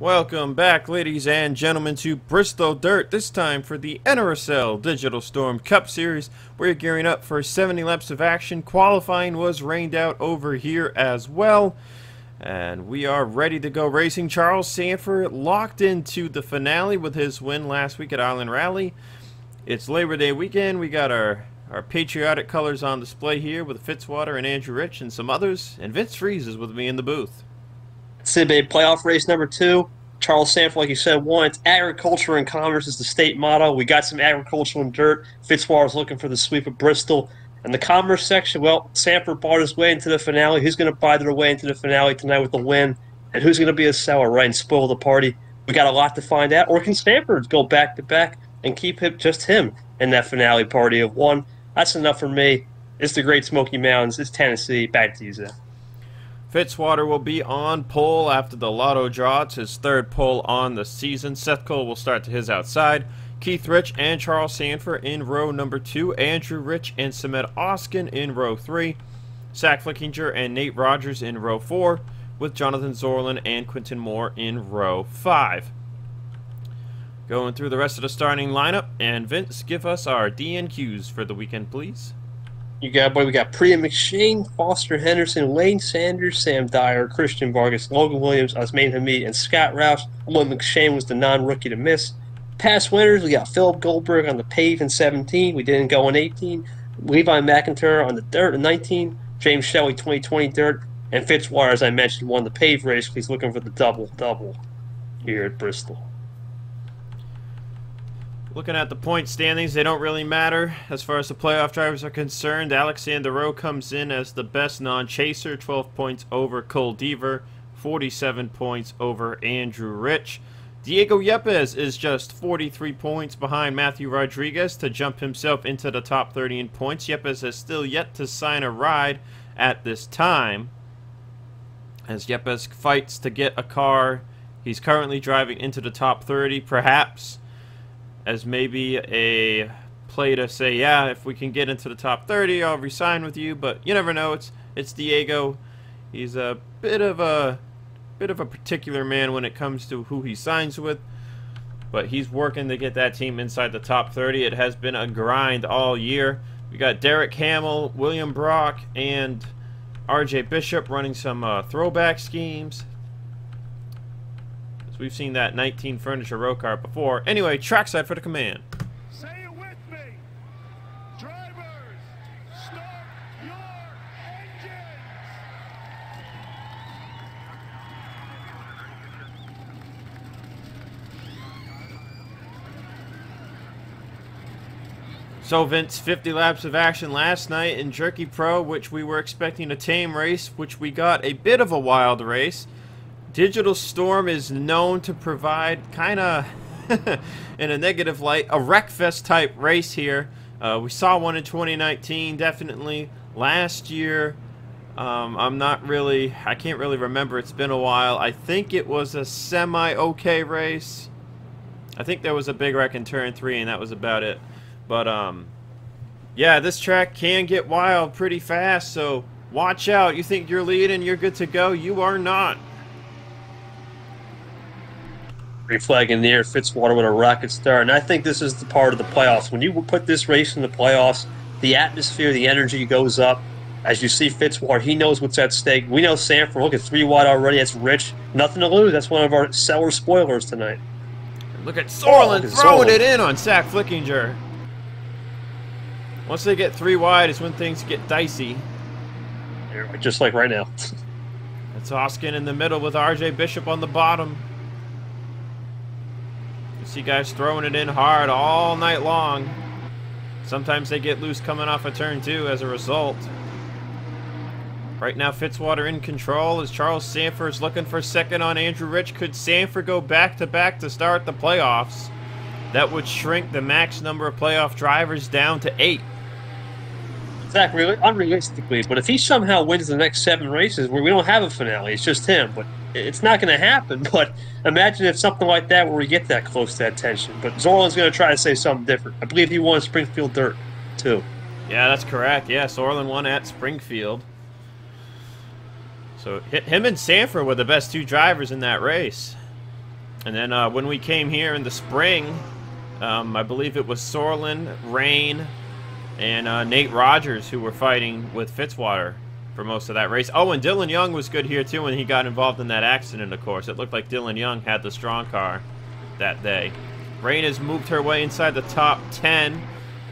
Welcome back, ladies and gentlemen, to Bristol Dirt, this time for the NRSL Digital Storm Cup Series. We're gearing up for 70 laps of action. Qualifying was rained out over here as well, and we are ready to go racing. Charles Sandfer locked into the finale with his win last week at Island Rally. It's Labor Day weekend. We got our patriotic colors on display here with Fitzwater and Andrew Rich and some others, and Vince Freeze is with me in the booth. Sydney playoff race number 2. Charles Sandfer, like you said, won. It's agriculture and commerce is the state motto. We got some agriculture and dirt. Fitzwater's looking for the sweep of Bristol. And the commerce section, well, Sandfer bought his way into the finale. Who's going to buy their way into the finale tonight with the win? And who's going to be a seller, right, and spoil the party? We got a lot to find out. Or can Sandfer go back-to-back and keep just him in that finale party of one? That's enough for me. It's the Great Smoky Mountains. It's Tennessee. Back to you, Zach. Fitzwater will be on pole after the lotto draw. It's his third pole on the season. Seth Cole will start to his outside. Keith Rich and Charles Sandfer in row number 2. Andrew Rich and Samet Oskin in row 3. Zach Flickinger and Nate Rogers in row 4, with Jonathan Zorlin and Quinton Moore in row 5. Going through the rest of the starting lineup, and Vince, give us our DNQs for the weekend, please. We got Priya McShane, Foster Henderson, Lane Sanders, Sam Dyer, Christian Vargas, Logan Williams, Osman Hamid, and Scott Roush. Although McShane was the non-rookie to miss. Past winners, we got Philip Goldberg on the pave in 17. We didn't go in 18. Levi McIntyre on the dirt in 19. James Shelley 2020 dirt. And Fitzwater, as I mentioned, won the pave race because he's looking for the double-double here at Bristol. Looking at the point standings, they don't really matter as far as the playoff drivers are concerned. Alexander Rowe comes in as the best non-chaser, 12 points over Cole Deaver, 47 points over Andrew Rich. Diego Yepes is just 43 points behind Matthew Rodriguez to jump himself into the top 30 in points. Yepes has still yet to sign a ride at this time, as Yepes fights to get a car. He's currently driving into the top 30, perhaps as maybe a play to say, yeah, if we can get into the top 30, I'll resign with you. But you never know. It's Diego. He's a bit of a particular man when it comes to who he signs with. But he's working to get that team inside the top 30. It has been a grind all year. We got Derek Hamill, William Brock, and RJ Bishop running some throwback schemes. We've seen that 19 Furniture Row car before. Anyway, trackside for the command. Say it with me. Drivers, start your engines. So Vince, 50 laps of action last night in Jerky Pro, which we were expecting a tame race, which we got a bit of a wild race. Digital Storm is known to provide kind of, in a negative light, a wreckfest type race here. We saw one in 2019, definitely. Last year, I can't really remember. It's been a while. I think it was a semi-okay race. I think there was a big wreck in turn 3, and that was about it. But, yeah, this track can get wild pretty fast, so watch out. You think you're leading, you're good to go. You are not. Flag in the air, Fitzwater with a rocket start, and I think this is the part of the playoffs. When you put this race in the playoffs, the atmosphere, the energy goes up. As you see Fitzwater, he knows what's at stake. We know Sandfer, look at 3 wide already. That's Rich. Nothing to lose. That's one of our seller spoilers tonight. Look at Zorlin throwing it in on Zach Flickinger. Once they get 3 wide is when things get dicey. Just like right now. That's Oskin in the middle with RJ Bishop on the bottom. You see guys throwing it in hard all night long. Sometimes they get loose coming off a turn 2 as a result. Right now Fitzwater in control as Charles Sandfer is looking for second on Andrew Rich. Could Sandfer go back-to-back to start the playoffs? That would shrink the max number of playoff drivers down to 8. Zach, unrealistically, but if he somehow wins the next 7 races where we don't have a finale, it's just him, but it's not going to happen. But imagine if something like that where we get that close to that tension. But Zorlin's going to try to say something different. I believe he won Springfield Dirt, too. Yeah, that's correct. Yeah, Zorlin won at Springfield. So him and Sandfer were the best 2 drivers in that race. And then when we came here in the spring, I believe it was Sorlin, Rain, and Nate Rogers who were fighting with Fitzwater for most of that race. Oh, and Dylan Young was good here too when he got involved in that accident, of course. It looked like Dylan Young had the strong car that day. Rain has moved her way inside the top 10,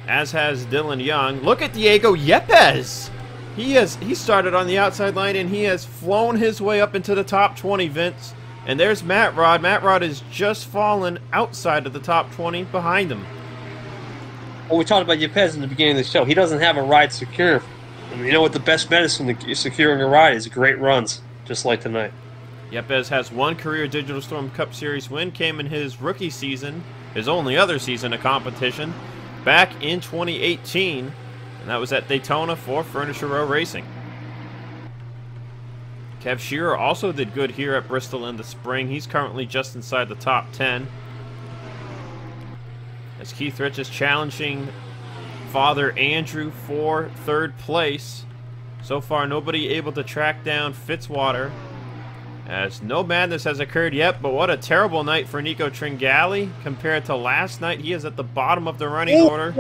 as has Dylan Young. Look at Diego Yepes! He started on the outside line and he has flown his way up into the top 20, Vince. And there's Matt Rod. Matt Rod has just fallen outside of the top 20 behind him. Well, we talked about Yepes in the beginning of the show. He doesn't have a ride secure. And you know what the best medicine to securing a ride is? Great runs, just like tonight. Yepes has one career Digital Storm Cup Series win. Came in his rookie season, his only other season of competition, back in 2018. And that was at Daytona for Furniture Row Racing. Kev Shearer also did good here at Bristol in the spring. He's currently just inside the top 10. As Keith Rich is challenging Father Andrew for third place. So far, nobody able to track down Fitzwater, as no madness has occurred yet. But what a terrible night for Nico Tringali compared to last night. He is at the bottom of the running order.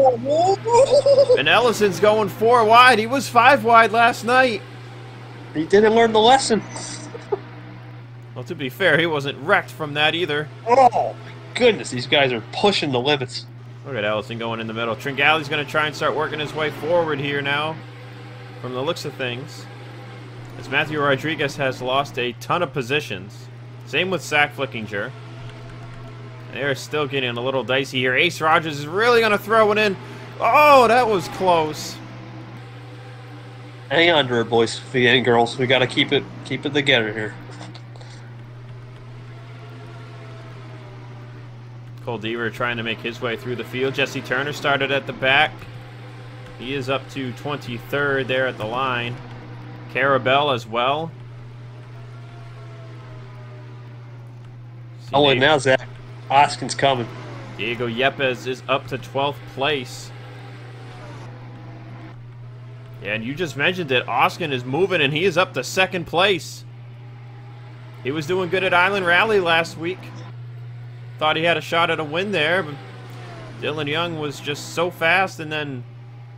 And Ellison's going 4 wide. He was 5 wide last night. He didn't learn the lesson. Well, to be fair, he wasn't wrecked from that either. Oh, my goodness. These guys are pushing the limits. Look at Ellison going in the middle. Tringali's going to try and start working his way forward here now, from the looks of things, as Matthew Rodriguez has lost a ton of positions. Same with Zach Flickinger. They're still getting a little dicey here. Ace Rogers is really going to throw it in. Oh, that was close. Hang on to it, boys and girls. We got to keep it together here. Cole Deaver trying to make his way through the field. Jesse Turner started at the back. He is up to 23rd there at the line. Carabelle as well. Oh, and now Zach Oskin's coming. Diego Yepes is up to 12th place. Yeah, and you just mentioned it. Oskin is moving, and he is up to 2nd place. He was doing good at Island Rally last week. Thought he had a shot at a win there, but Dylan Young was just so fast, and then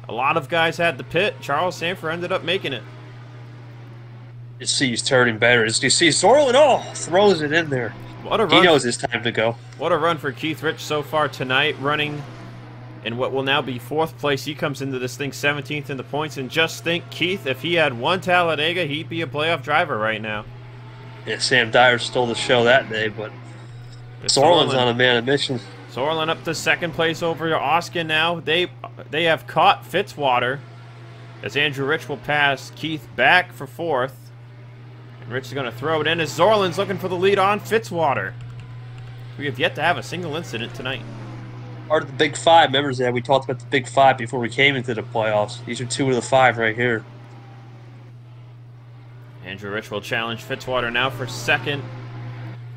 a lot of guys had the pit. Charles Sandfer ended up making it. You see he's turning better. You see Sorlin, throws it in there. What a run. He knows it's time to go. What a run for Keith Rich so far tonight, running in what will now be 4th place. He comes into this thing 17th in the points, and just think, Keith, if he had one Talladega, he'd be a playoff driver right now. Yeah, Sam Dyer stole the show that day, but Sorlin's on a man of mission. Sorlin up to 2nd place over Oskin now. They have caught Fitzwater, as Andrew Rich will pass Keith back for 4th. And Rich is going to throw it in as Sorlin's looking for the lead on Fitzwater. We have yet to have a single incident tonight. Part of the Big Five. Remember that we talked about the Big Five before we came into the playoffs. These are 2 of the 5 right here. Andrew Rich will challenge Fitzwater now for 2nd.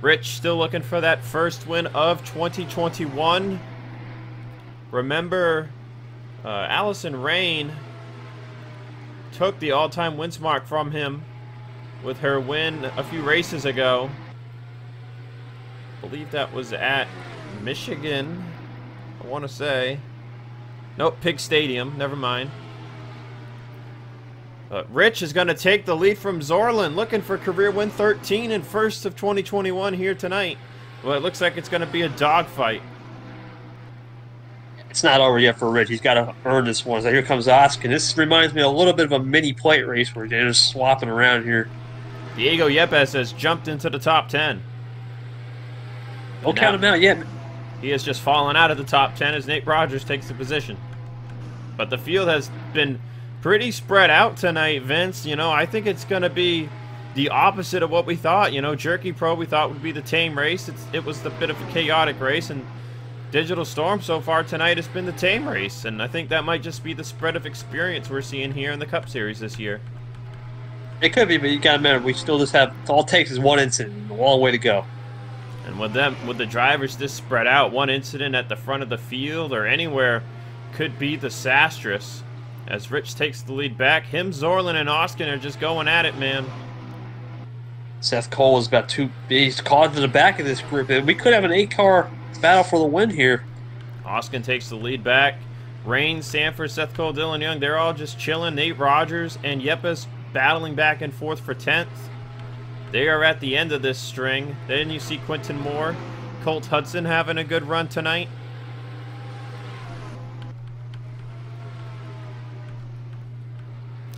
Rich still looking for that first win of 2021. Remember, Allison Rain took the all-time wins mark from him with her win a few races ago. I believe that was at Michigan, I want to say. Nope, Pig Stadium, never mind. Rich is going to take the lead from Sorlin, looking for career win 13 and first of 2021 here tonight. Well, it looks like it's going to be a dogfight. It's not over yet for Rich. He's got to earn this one. So here comes Oskin. This reminds me a little bit of a mini plate race where they're just swapping around here. Diego Yepes has jumped into the top 10. Don't count him out yet. He has just fallen out of the top 10 as Nate Rogers takes the position. But the field has been pretty spread out tonight, Vince. You know, I think it's going to be the opposite of what we thought. You know, Jerky Pro we thought would be the tame race. It was the bit of a chaotic race, and Digital Storm so far tonight has been the tame race. And I think that might just be the spread of experience we're seeing here in the Cup Series this year. It could be, but you got to remember, we still just have, all it takes is one incident, a long way to go. And with the drivers this spread out, one incident at the front of the field or anywhere could be disastrous. As Rich takes the lead back, him, Sorlin, and Oskin are just going at it, man. Seth Cole is about he's caught to the back of this group. We could have an 8-car battle for the win here. Oskin takes the lead back. Rain, Sandfer, Seth Cole, Dylan Young, they're all just chilling. Nate Rogers and Yepes battling back and forth for 10th. They are at the end of this string. Then you see Quinton Moore, Colt Hudson having a good run tonight.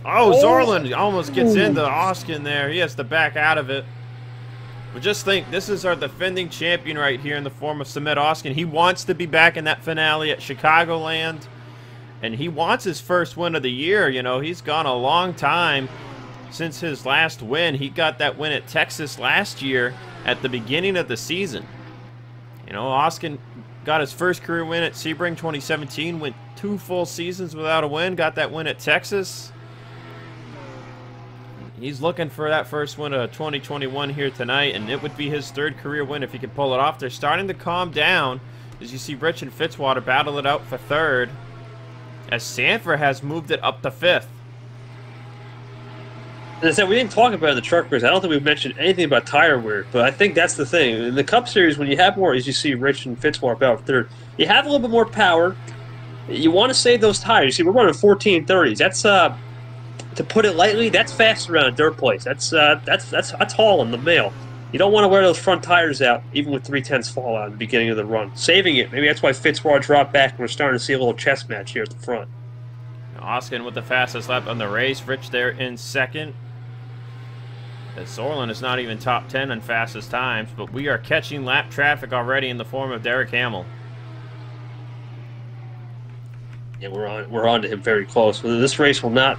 Oh, Zorland almost gets into Oskin there. He has to back out of it. But just think, this is our defending champion right here in the form of Samet Oskin. He wants to be back in that finale at Chicagoland. And he wants his first win of the year. You know, he's gone a long time since his last win. He got that win at Texas last year at the beginning of the season. You know, Oskin got his first career win at Sebring 2017. Went 2 full seasons without a win. Got that win at Texas. He's looking for that first win of 2021 here tonight, and it would be his 3rd career win if he could pull it off. They're starting to calm down as you see Rich and Fitzwater battle it out for 3rd, as Sandfer has moved it up to 5th. As I said, we didn't talk about the truck race. I don't think we've mentioned anything about tire wear, but I think that's the thing. In the Cup Series, when you have more, as you see Rich and Fitzwater battle for 3rd, you have a little bit more power. You want to save those tires. You see, we're running 1430s. That's to put it lightly, that's fast around a dirt place. That's hauling the mail. You don't want to wear those front tires out, even with 3/10 fallout at the beginning of the run. Saving it. Maybe that's why Fitzwater dropped back, and we're starting to see a little chess match here at the front. Oskin with the fastest lap on the race. Rich there in 2nd. As Zorland is not even top 10 in fastest times, but we are catching lap traffic already in the form of Derek Hamill. Yeah, we're on to him very close. This race will not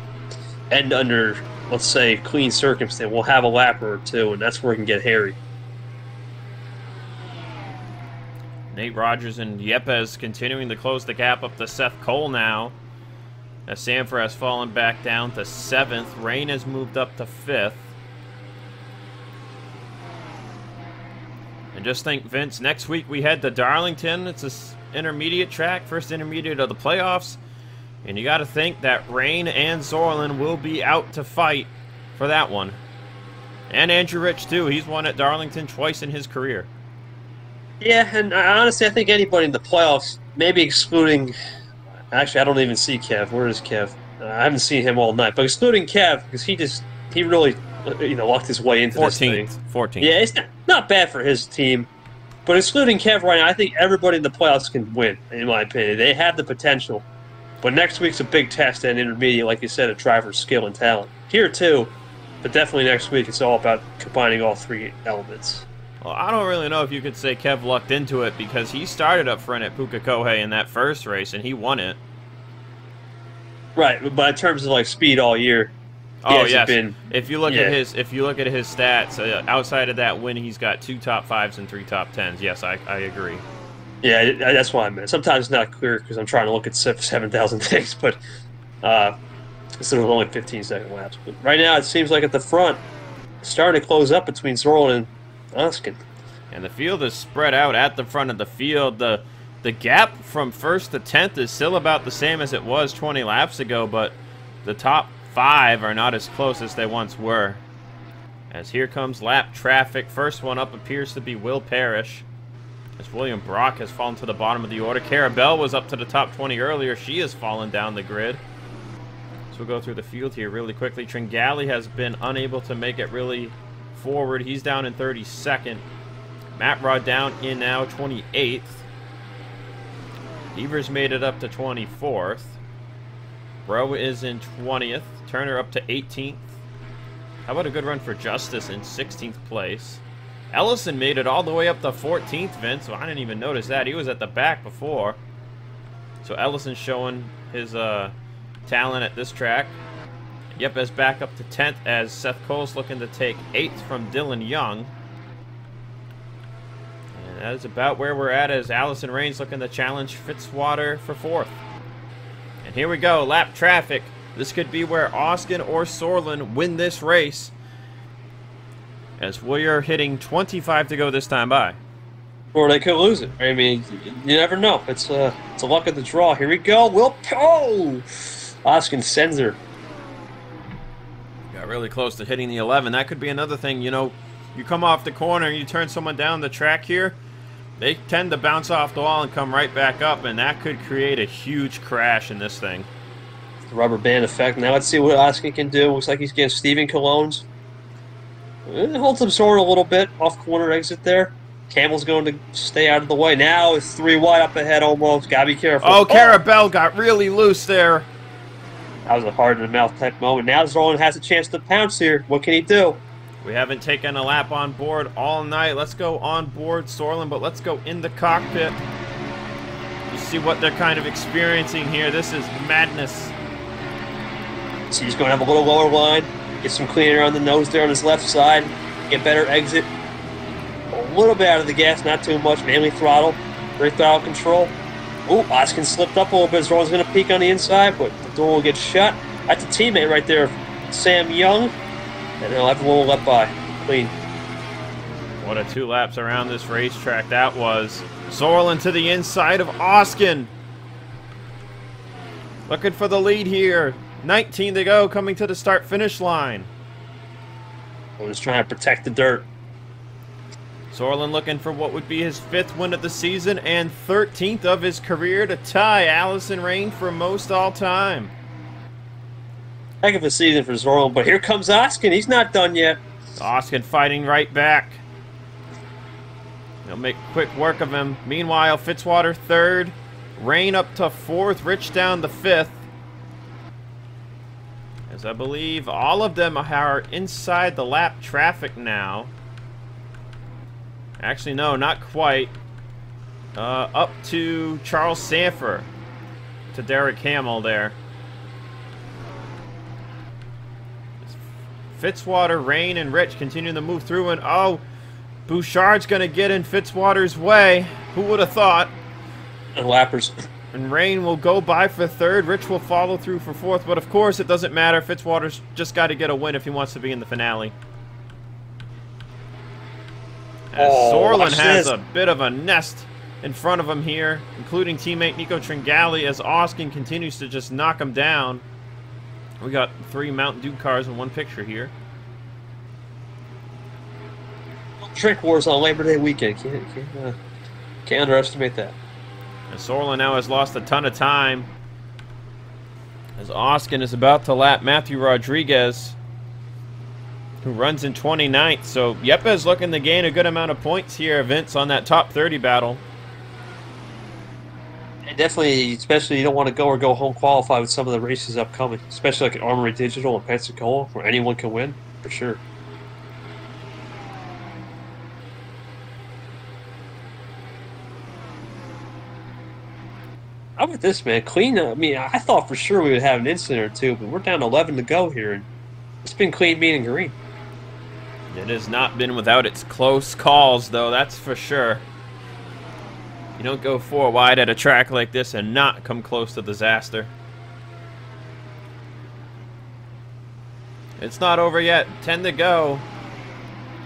end under, let's say, clean circumstance. We'll have a lap or 2, and that's where we can get hairy. Nate Rogers and Yepes continuing to close the gap up to Seth Cole now. As Sandfer has fallen back down to 7th. Rain has moved up to 5th. And just think, Vince, next week we head to Darlington. It's an intermediate track, first intermediate of the playoffs. And you got to think that Rain and Zorland will be out to fight for that one. And Andrew Rich, too. He's won at Darlington twice in his career. Yeah, and honestly, I think anybody in the playoffs, maybe excluding... Actually, I don't even see Kev. Where is Kev? I haven't seen him all night. But excluding Kev, because he really, lucked his way into this thing. 14th. Yeah, it's not bad for his team. But excluding Kev right now, I think everybody in the playoffs can win, in my opinion. They have the potential. But next week's a big test and intermediate, like you said, of driver's skill and talent. Here, too, but definitely next week it's all about combining all 3 elements. Well, I don't really know if you could say Kev lucked into it, because he started up front at Pukekohe in that first race, and he won it. Right, but in terms of, speed all year, oh, yes. If you look at his stats, outside of that win, he's got 2 top 5s and 3 top 10s. Yes, I agree. Yeah, that's what I meant. Sometimes it's not clear because I'm trying to look at 7,000 things, but instead of only 15-second laps. But right now, it seems like at the front, it's starting to close up between Zorland and Oskin. And the field is spread out at the front of the field. The gap from 1st to 10th is still about the same as it was 20 laps ago, but the top 5 are not as close as they once were. As here comes lap traffic. First one up appears to be Will Parrish, as William Brock has fallen to the bottom of the order. Cara Bell was up to the top 20 earlier. She has fallen down the grid. So we'll go through the field here really quickly. Tringali has been unable to make it really forward. He's down in 32nd. Matt Rod down in now 28th. Evers made it up to 24th. Rowe is in 20th. Turner up to 18th. How about a good run for Justice in 16th place? Ellison made it all the way up to 14th, Vince. So I didn't even notice that. He was at the back before. So Ellison's showing his talent at this track. Yepes back up to 10th as Seth Cole's looking to take 8th from Dylan Young. And that is about where we're at as Allison Rains looking to challenge Fitzwater for 4th. And here we go, lap traffic. This could be where Oskin or Zorland win this race, as we are hitting 25 to go this time by. Or they could lose it. I mean, you never know. It's a luck of the draw. Here we go. Oskin sends her. Got really close to hitting the 11. That could be another thing, you know. You come off the corner and you turn someone down the track here, they tend to bounce off the wall and come right back up, and that could create a huge crash in this thing. The rubber band effect. Now let's see what Oskin can do. Looks like he's getting Steven Cologne's. It holds him sore a little bit. Off corner exit there. Campbell's going to stay out of the way. Now it's 3 wide up ahead almost. Gotta be careful. Oh, Carabelle got really loose there. That was a hard-in-the-mouth type moment. Now Zorlin has a chance to pounce here. What can he do? We haven't taken a lap on board all night. Let's go on board Sorlin, but let's go in the cockpit. You see what they're kind of experiencing here. This is madness. So he's going to have a little lower line. Get some clean air on the nose there on his left side. Get better exit. A little bit out of the gas, not too much. Mainly throttle. Great throttle control. Ooh, Oskin slipped up a little bit. Zorlin's going to peek on the inside, but the door will get shut. That's a teammate right there, Sam Young. And he'll have a little let by. Clean. What a 2 laps around this racetrack that was. Zorlin to the inside of Oskin. Looking for the lead here. 19 to go, coming to the start-finish line. I'm just trying to protect the dirt. Zorlin looking for what would be his 5th win of the season and 13th of his career to tie Allison Rain for most all-time. Heck of a season for Zorlin, but here comes Oskin. He's not done yet. Oskin fighting right back. He'll make quick work of him. Meanwhile, Fitzwater 3rd. Rain up to 4th. Rich down to 5th. As I believe all of them are inside the lap traffic now. Actually, no, not quite. Up to Charles Sandfer. To Derek Hamill there. Fitzwater, Rain, and Rich continuing to move through, and oh, Bouchard's going to get in Fitzwater's way. Who would have thought? And lappers. And Rain will go by for 3rd. Rich will follow through for 4th, but of course it doesn't matter. Fitzwater's just got to get a win if he wants to be in the finale. As Zorlin has a bit of a nest in front of him here, including teammate Nico Tringali, as Oskin continues to just knock him down. We got 3 Mountain Dew cars in one picture here. Trick wars on Labor Day weekend. Can't underestimate that. And Zorlin now has lost a ton of time, as Oskin is about to lap Matthew Rodriguez, who runs in 29th. So Yepes looking to gain a good amount of points here, Vince, on that top 30 battle. And definitely, especially you don't want to go or go home qualify with some of the races upcoming, especially like at Armory Digital and Pensacola, where anyone can win, for sure. How about this, man? Clean. I mean, I thought for sure we would have an incident or two, but we're down to 11 to go here, and it's been clean, mean, and green. It has not been without its close calls, though, that's for sure. You don't go 4 wide at a track like this and not come close to disaster. It's not over yet. 10 to go.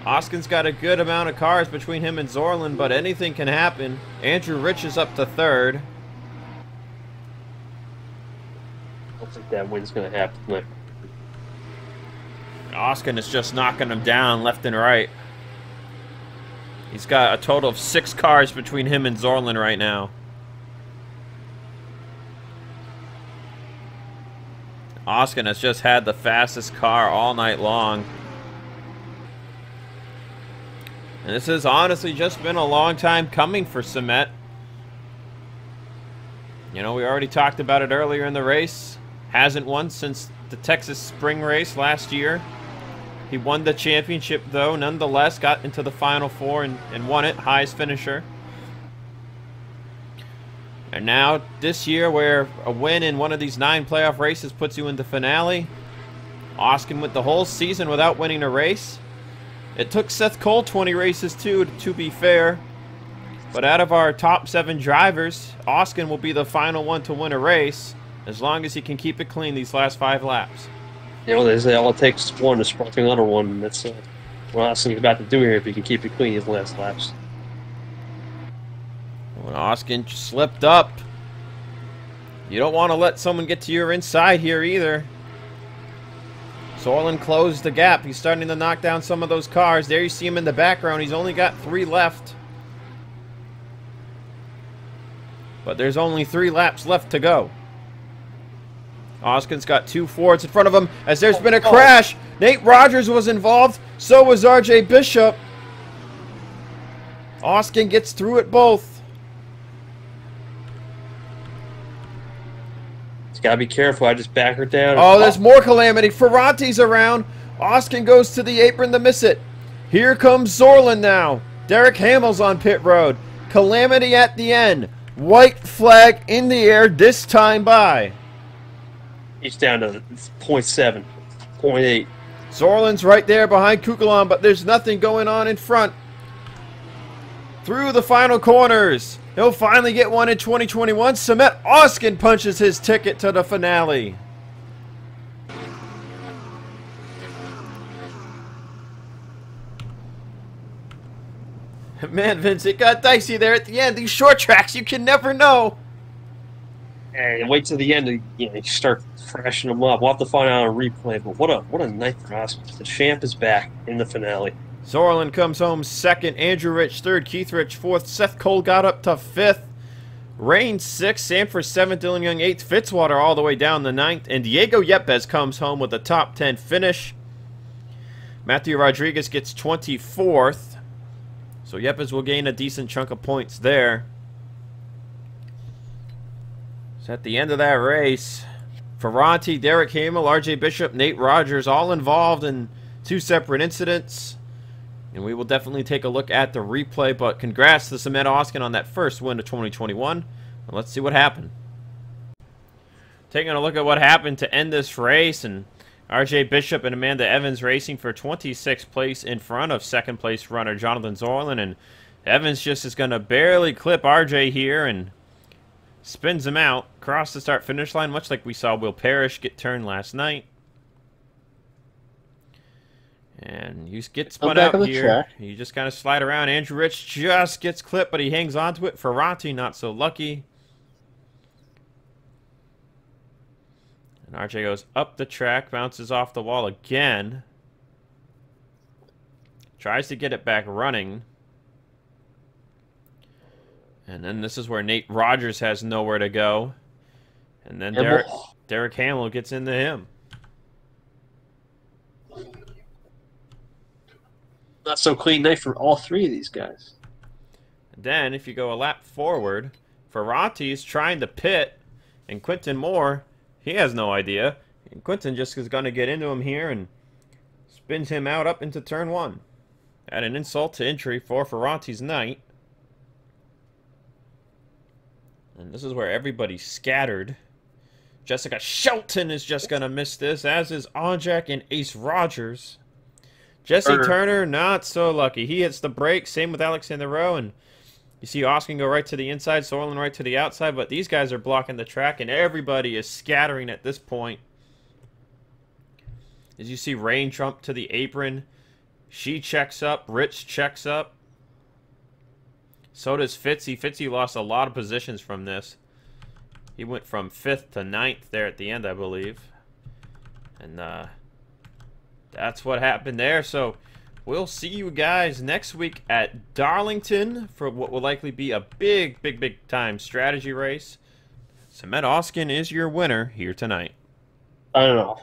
Oskin's got a good amount of cars between him and Zorlin, but anything can happen. Andrew Rich is up to 3rd. I don't think that win's going to happen. Oskin is just knocking him down left and right. He's got a total of 6 cars between him and Zorlin right now. Oskin has just had the fastest car all night long. And this has honestly just been a long time coming for Sumet. You know, we already talked about it earlier in the race. Hasn't won since the Texas Spring Race last year. He won the championship, though, nonetheless, got into the Final Four and won it, highest finisher. And now, this year, where a win in one of these 9 playoff races puts you in the finale, Oskin went the whole season without winning a race. It took Seth Cole 20 races, too, to be fair. But out of our top 7 drivers, Oskin will be the final one to win a race, as long as he can keep it clean these last 5 laps. You know, they say all it takes is one to spark another one, and that's what Oskin's about to do here if he can keep it clean his last laps. When Oskin slipped up, you don't want to let someone get to your inside here either. Sorlin closed the gap. He's starting to knock down some of those cars. There you see him in the background. He's only got 3 left. But there's only 3 laps left to go. Oskin's got 2 Fords in front of him as there's been a crash. Nate Rogers was involved. So was RJ Bishop. Oskin gets through it both. He's got to be careful. I just back her down. Oh, there's more calamity. Ferranti's around. Oskin goes to the apron to miss it. Here comes Zorlin now. Derek Hamill's on pit road. Calamity at the end. White flag in the air, this time by. He's down to 0.7, 0.8. Zorlin's right there behind Kukulon, but there's nothing going on in front. Through the final corners. He'll finally get one in 2021. Samet Oskin punches his ticket to the finale. Man, Vince, it got dicey there at the end. These short tracks, you can never know. And wait till the end to you start crashing them up. We'll have to find out on a replay. But what a night for Oscar. The champ is back in the finale. Zorlin comes home second. Andrew Rich third. Keith Rich fourth. Seth Cole got up to fifth. Rain sixth. Sandfer seventh. Dylan Young eighth. Fitzwater all the way down the ninth. And Diego Yepes comes home with a top 10 finish. Matthew Rodriguez gets 24th. So Yepes will gain a decent chunk of points there. So at the end of that race, Ferranti, Derek Hamill, RJ Bishop, Nate Rogers all involved in 2 separate incidents. And we will definitely take a look at the replay, but congrats to Samet Oskin on that first win of 2021. And let's see what happened. Taking a look at what happened to end this race, and RJ Bishop and Amanda Evans racing for 26th place in front of 2nd place runner Jonathan Zorlin, and Evans just is going to barely clip RJ here and spins him out across the start finish line, much like we saw Will Parrish get turned last night. And you get spun out here. You just kind of slide around. Andrew Rich just gets clipped, but he hangs on to it. Ferranti not so lucky. And RJ goes up the track, bounces off the wall again. Tries to get it back running. And then this is where Nate Rogers has nowhere to go. And then Derek Hamill gets into him. Not so clean night for all 3 of these guys. And then if you go a lap forward, Ferranti's trying to pit, and Quinton Moore, he has no idea. And Quinton just is going to get into him here and spins him out up into turn 1. Add an insult to injury for Ferranti's night. And this is where everybody's scattered. Jessica Shelton is just going to miss this, as is Onjak and Ace Rogers. Jesse Turner, not so lucky. He hits the brake. Same with Alexander Rowe. And you see Oskin go right to the inside, Sorlin right to the outside. But these guys are blocking the track, and everybody is scattering at this point. As you see Rain jump to the apron. She checks up. Rich checks up. So does Fitzy. Fitzy lost a lot of positions from this. He went from 5th to 9th there at the end, I believe. And that's what happened there. So we'll see you guys next week at Darlington for what will likely be a big time strategy race. Samet Oskin is your winner here tonight. I don't know.